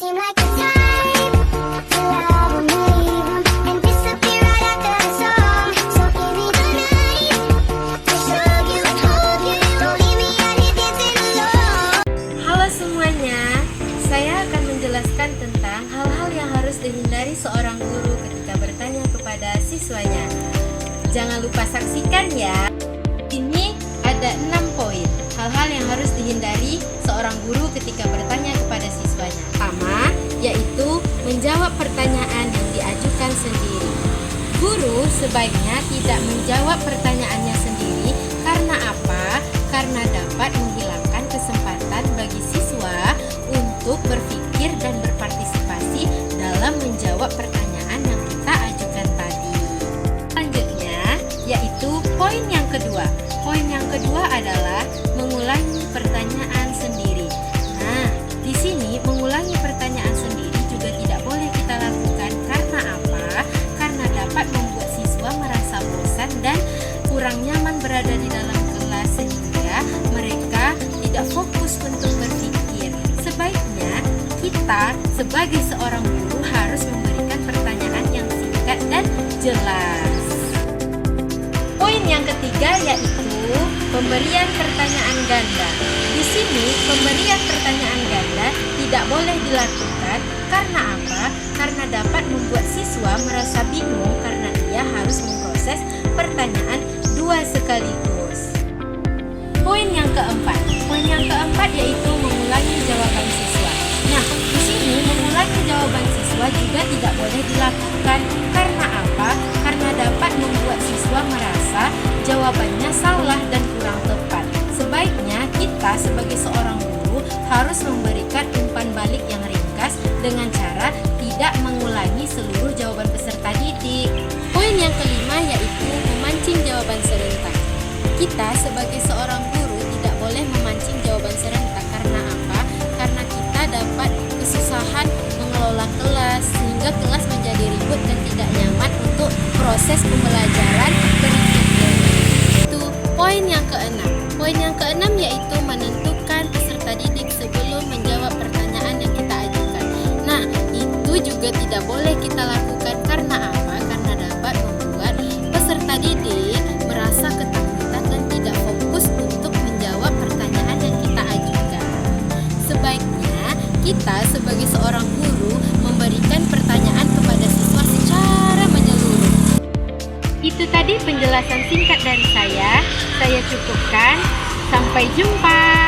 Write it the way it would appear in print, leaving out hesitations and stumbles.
seem like the type to love 'em, leave 'em, and disappear right after the song. So give me the night to show you, hold you, don't leave me out here dancing alone. Halo semuanya, saya akan menjelaskan tentang hal-hal yang harus dihindari seorang guru ketika bertanya kepada siswanya. Jangan lupa saksikan ya. Ini ada 6 poin hal-hal yang harus dihindari seorang guru ketika bertanya kepada siswanya. Pertama, yaitu menjawab pertanyaan yang diajukan sendiri. Guru sebaiknya tidak menjawab pertanyaannya sendiri. Karena apa? Karena dapat menghilangkan kesempatan bagi siswa untuk berpikir dan berpartisipasi dalam menjawab pertanyaan yang kita ajukan tadi. Selanjutnya, yaitu poin yang kedua. Poin yang kedua adalah mengulangi pertanyaan sendiri. Nah, di sini mengulangi pertanyaan sendiri juga tidak boleh kita lakukan. Karena apa? Karena dapat membuat siswa merasa bosan dan kurang nyaman berada di dalam kelas sehingga mereka tidak fokus untuk berpikir. Sebaiknya kita sebagai seorang guru harus memberikan pertanyaan yang singkat dan jelas. Poin yang ketiga yaitu pemberian pertanyaan ganda. Di sini pemberian pertanyaan ganda tidak boleh dilakukan. Karena apa? Karena dapat membuat siswa merasa bingung karena ia harus memproses pertanyaan 2 sekaligus. Poin yang keempat. Poin yang keempat yaitu mengulangi jawaban siswa. Nah, di sini mengulangi jawaban siswa juga tidak boleh dilakukan. Karena apa? Karena dapat membuat siswa merasa jawabannya salah dan kurang tepat. Sebaiknya kita sebagai seorang guru harus memberikan umpan balik yang ringkas dengan cara tidak mengulangi seluruh jawaban peserta didik. Poin yang kelima yaitu memancing jawaban serentak. Kita sebagai seorang guru tidak boleh memancing jawaban serentak. Karena apa? Karena kita dapat kesusahan mengelola kelas sehingga kelas menjadi ribut dan tidak nyaman untuk proses pembelajaran berikutnya. Itu poin yang keenam. Poin yang keenam yaitu menentukan peserta didik sebelum menjawab pertanyaan yang kita ajukan. Nah, itu juga tidak boleh kita lakukan. Karena apa? Karena dapat membuat peserta didik merasa ketakutan dan tidak fokus untuk menjawab pertanyaan yang kita ajukan. Sebaiknya kita sebagai seorang guru memberikan pertanyaan kepada siswa secara menyeluruh. Itu tadi penjelasan singkat dari saya. Saya cukupkan. Sampai jumpa.